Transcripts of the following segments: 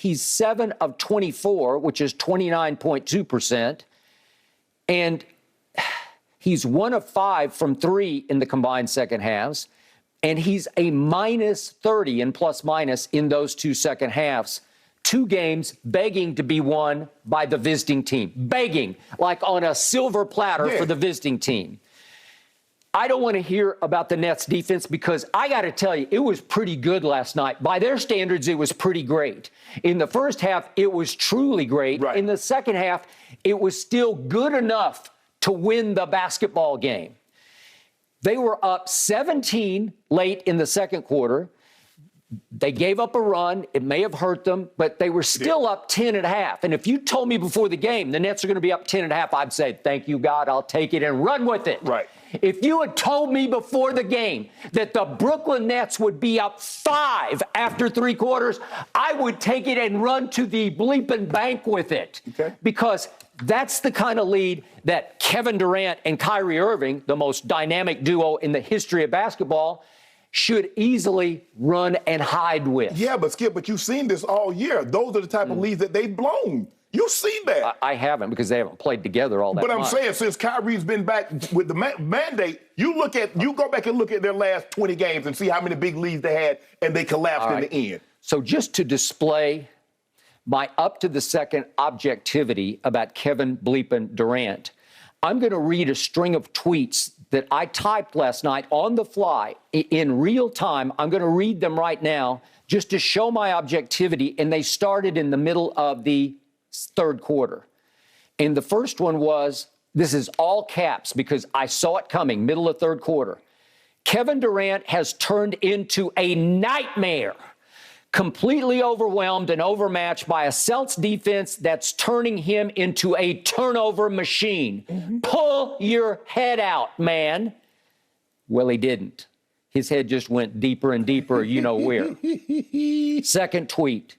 He's 7 of 24, which is 29.2%. And he's 1 of 5 from 3 in the combined second halves. And he's a minus 30 in plus minus in those 2 second halves. 2 games begging to be won by the visiting team. Begging, like on a silver platter for the visiting team. I don't want to hear about the Nets defense because I got to tell you, it was pretty good last night. By their standards, it was pretty great. In the first half, it was truly great. Right. In the second half, it was still good enough to win the basketball game. They were up 17 late in the second quarter. They gave up a run. It may have hurt them, but they were still up 10 and a half. And if you told me before the game the Nets are going to be up 10 and a half, I'd say, thank you, God, I'll take it and run with it. Right. If you had told me before the game that the Brooklyn Nets would be up 5 after 3 quarters, I would take it and run to the bleeping bank with it. Okay. Because that's the kind of lead that Kevin Durant and Kyrie Irving, the most dynamic duo in the history of basketball, should easily run and hide with. Yeah, but Skip, you've seen this all year. Those are the type of leads that they've blown. You've seen that. I haven't because they haven't played together all that much. But I'm saying since Kyrie's been back with the mandate, you go back and look at their last 20 games and see how many big leads they had and they collapsed in the end. So just to display my up-to-the-second objectivity about Kevin bleepin' Durant, I'm going to read a string of tweets that I typed last night on the fly in real time. I'm going to read them right now just to show my objectivity, and they started in the middle of the third quarter. And the first one was, this is all caps because I saw it coming, middle of third quarter. Kevin Durant has turned into a nightmare, completely overwhelmed and overmatched by a Celtics defense that's turning him into a turnover machine. Mm-hmm. Pull your head out, man. Well, he didn't. His head just went deeper and deeper, you know where. Second tweet.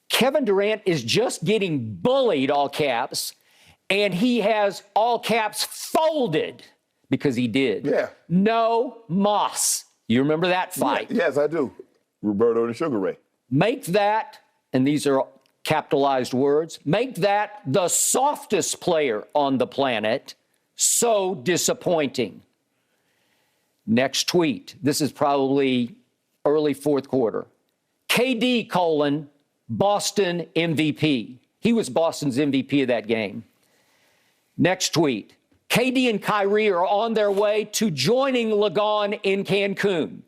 Kevin Durant is just getting bullied, all caps, and he has, all caps, folded because he did. Yeah. No Moss. You remember that fight? Yeah, yes, I do. Roberto and Sugar Ray. Make that, and these are capitalized words, make that the softest player on the planet so disappointing. Next tweet. This is probably early fourth quarter. KD, Boston MVP. He was Boston's MVP of that game. Next tweet. KD and Kyrie are on their way to joining LeBron in Cancun.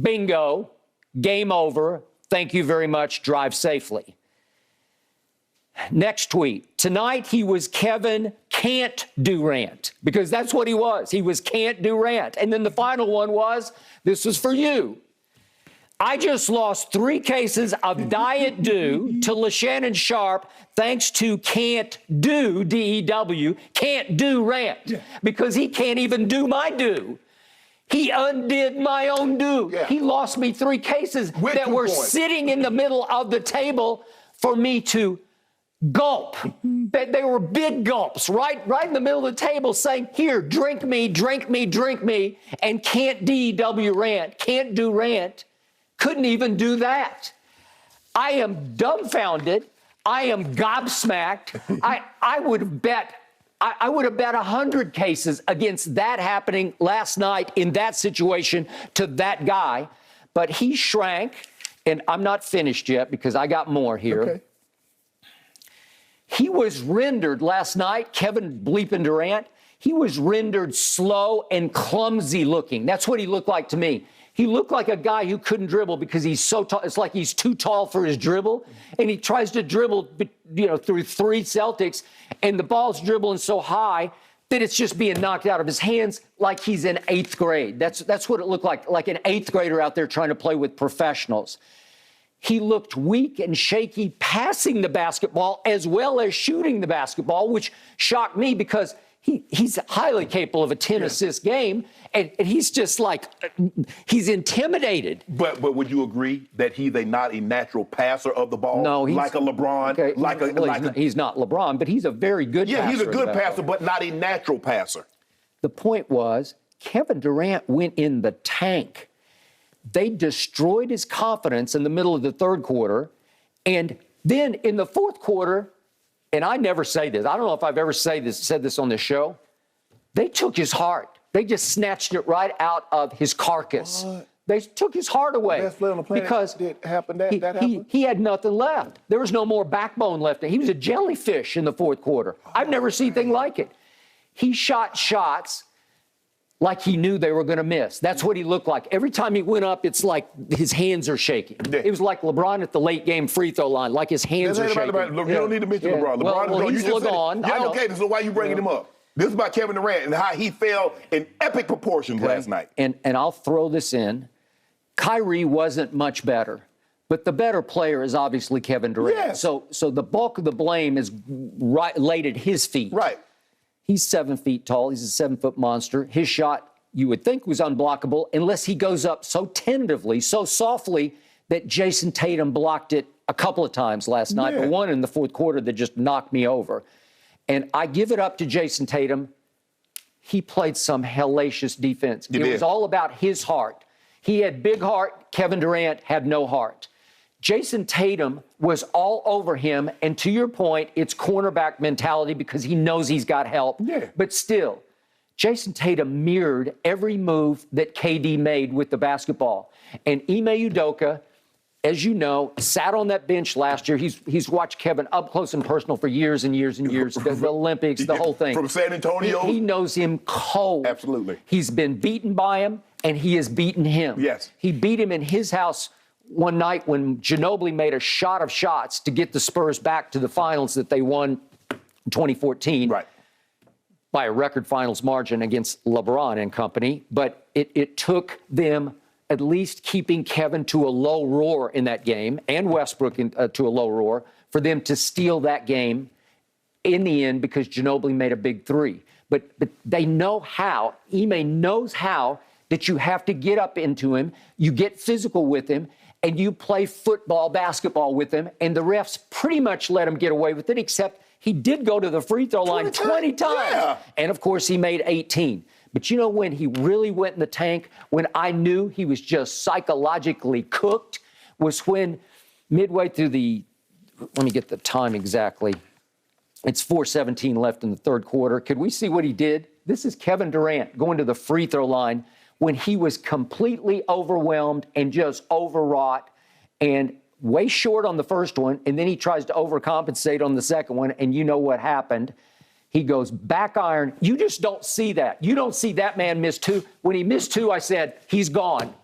Bingo. Game over. Thank you very much. Drive safely. Next tweet. Tonight he was Kevin Can't Durant, because that's what he was. He was Can't Durant. And then the final one was, this was for you. I just lost 3 cases of Diet Dew to Shannon Sharp thanks to Can't Do, D-E-W, Can't Durant, because he can't even do my do. He undid my own do. Yeah. He lost me 3 cases that were sitting in the middle of the table for me to gulp. They were big gulps, right in the middle of the table saying, here, drink me, drink me, drink me. And Can't D-E-W Rant, Can't Durant, couldn't even do that. I am dumbfounded. I am gobsmacked. I would have bet 100 cases against that happening last night in that situation to that guy. But he shrank, and I'm not finished yet because I got more here. Okay. He was rendered last night, Kevin bleepin' Durant, he was rendered slow and clumsy looking. That's what he looked like to me. He looked like a guy who couldn't dribble because he's so tall. It's like he's too tall for his dribble. And he tries to dribble, through 3 Celtics, and the ball's dribbling so high that it's just being knocked out of his hands like he's in 8th grade. That's what it looked like an 8th grader out there trying to play with professionals. He looked weak and shaky passing the basketball as well as shooting the basketball, which shocked me because he's highly capable of a 10-assist game, and he's just like, he's intimidated. But would you agree that he's not a natural passer of the ball? No, he's like a LeBron. Okay, he's not LeBron, but he's a very good passer. Yeah, he's a good passer, but not a natural passer. The point was, Kevin Durant went in the tank. They destroyed his confidence in the middle of the third quarter, And then in the fourth quarter, and I never say this, I don't know if I've ever said this on this show, they took his heart. They just snatched it right out of his carcass. What? They took his heart away. Best player on the planet because he had nothing left. There was no more backbone left. He was a jellyfish in the fourth quarter. I've never seen anything like it. He shot shots like he knew they were going to miss. That's what he looked like. Every time he went up, it's like his hands are shaking. Yeah. It was like LeBron at the late game free throw line, like his hands are shaking. You don't need to mention LeBron. LeBron he's LeBron. Yeah, okay, so why are you bringing him up? This is about Kevin Durant and how he fell in epic proportions last night. And I'll throw this in. Kyrie wasn't much better, but the better player is obviously Kevin Durant. Yes. So the bulk of the blame is laid at his feet. Right. He's 7 feet tall. He's a 7-foot monster. His shot, you would think, was unblockable unless he goes up so tentatively, so softly that Jason Tatum blocked it a couple of times last night, but one in the fourth quarter that just knocked me over. And I give it up to Jason Tatum. He played some hellacious defense. It was all about his heart. He had big heart. Kevin Durant had no heart. Jason Tatum was all over him, and to your point, it's cornerback mentality because he knows he's got help. Yeah. But still, Jason Tatum mirrored every move that KD made with the basketball. And Ime Udoka, as you know, sat on that bench last year. He's watched Kevin up close and personal for years and years and years. The Olympics, the whole thing. From San Antonio. He knows him cold. Absolutely. He's been beaten by him, and he has beaten him. Yes. He beat him in his house one night when Ginobili made a shot of shots to get the Spurs back to the finals that they won in 2014. Right. By a record finals margin against LeBron and company. But it took them at least keeping Kevin to a low roar in that game and Westbrook to a low roar for them to steal that game in the end because Ginobili made a big three. But they know how, Ime knows how, that you have to get up into him, you get physical with him, and you play football, basketball with him, and the refs pretty much let him get away with it, except he did go to the free throw line 20 times. Yeah. And, of course, he made 18. But you know when he really went in the tank, when I knew he was just psychologically cooked, was when midway through let me get the time exactly. It's 4:17 left in the third quarter. Could we see what he did? This is Kevin Durant going to the free throw line when he was completely overwhelmed and just overwrought and way short on the first one. And then he tries to overcompensate on the second one. And you know what happened. He goes back iron. You just don't see that. You don't see that man miss two. When he missed two, I said, he's gone.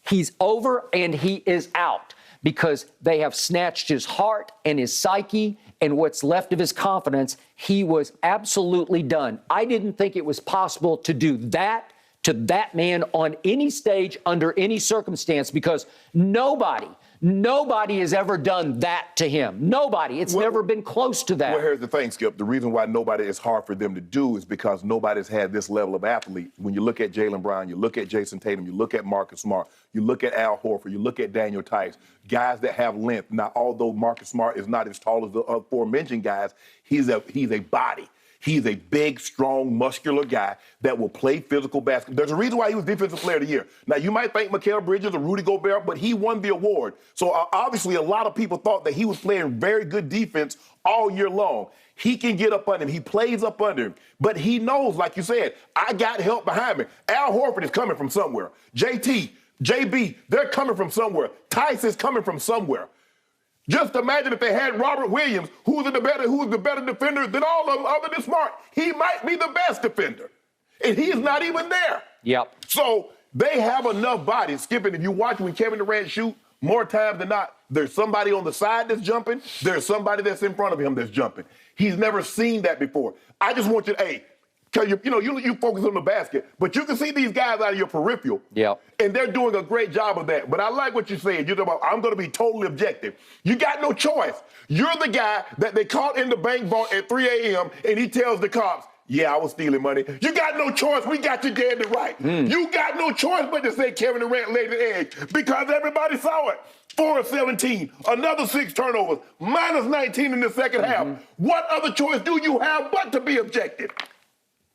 He's over and he is out because they have snatched his heart and his psyche and what's left of his confidence. He was absolutely done. I didn't think it was possible to do that to that man on any stage under any circumstance because nobody has ever done that to him. Nobody. It's never been close to that. Well, here's the thing, Skip. The reason why nobody is hard for them to do is because nobody's had this level of athlete. When you look at Jaylen Brown, you look at Jason Tatum, you look at Marcus Smart, you look at Al Horford, you look at Daniel Tice, guys that have length. Now, although Marcus Smart is not as tall as the aforementioned guys, he's a body. He's a big, strong, muscular guy that will play physical basketball. There's a reason why he was Defensive Player of the Year. Now, you might think Mikal Bridges or Rudy Gobert, but he won the award. So, obviously, a lot of people thought that he was playing very good defense all year long. He can get up under him. He plays up under him. But he knows, like you said, I got help behind me. Al Horford is coming from somewhere. JT, JB, they're coming from somewhere. Tice is coming from somewhere. Just imagine if they had Robert Williams, who's the better defender than all of them other than Smart. He might be the best defender. And he's not even there. Yep. So they have enough bodies. Skipping, if you watch when Kevin Durant shoot, more times than not, there's somebody on the side that's jumping. There's somebody that's in front of him that's jumping. He's never seen that before. I just want you to, because you focus on the basket, but you can see these guys out of your peripheral. Yeah. And they're doing a great job of that. But I like what you're saying. You're talking about, I'm going to be totally objective. You got no choice. You're the guy that they caught in the bank vault at 3 a.m. and he tells the cops, yeah, I was stealing money. You got no choice. We got you dead to right. You got no choice but to say Kevin Durant laid the egg because everybody saw it. 4 of 17, another 6 turnovers, minus 19 in the second half. What other choice do you have but to be objective?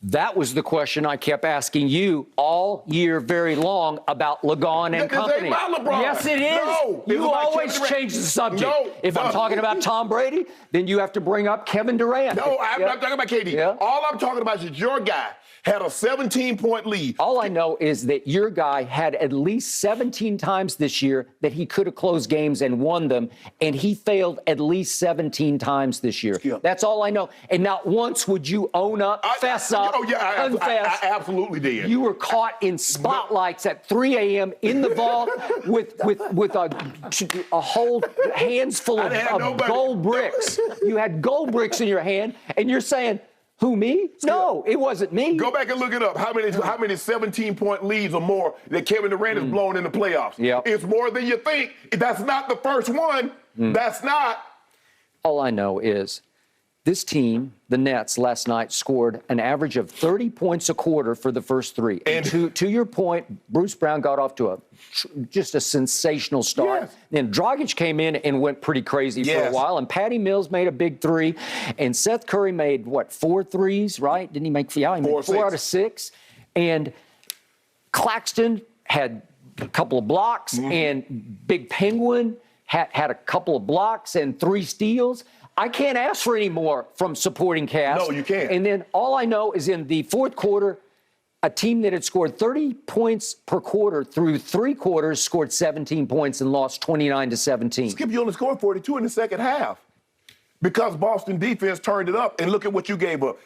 That was the question I kept asking you all year very long about LeGon and This company. ain't about LeBron. Yes, it is. No, it's you about always Kevin Durant. change the subject. No, if I'm talking about Tom Brady, then you have to bring up Kevin Durant. No, I'm not talking about KD. Yeah. All I'm talking about is your guy had a 17-point lead. All I know is that your guy had at least 17 times this year that he could have closed games and won them, and he failed at least 17 times this year. Yeah. That's all I know. And not once would you own up, fess up, confess. I absolutely did. You were caught in spotlights at 3 a.m. in the vault with a whole hands full of gold bricks. You had gold bricks in your hand, and you're saying, who, me? No, it wasn't me. Go back and look it up. How many 17-point leads or more that Kevin Durant has blown in the playoffs? Yep. It's more than you think. That's not the first one. That's not. All I know is this team, the Nets, last night scored an average of 30 points a quarter for the first three. And to your point, Bruce Brown got off to just a sensational start. Yes. Then Dragic came in and went pretty crazy for a Yes. while. And Patty Mills made a big three. And Seth Curry made, 4 threes, right? Didn't he make? Yeah, he made 4 out of 6. And Claxton had a couple of blocks. And Big Penguin had a couple of blocks and 3 steals. I can't ask for any more from supporting cast. No, you can't. And then all I know is in the fourth quarter, a team that had scored 30 points per quarter through 3 quarters scored 17 points and lost 29-17. Skip, you only scored 42 in the second half because Boston defense turned it up. And look at what you gave up.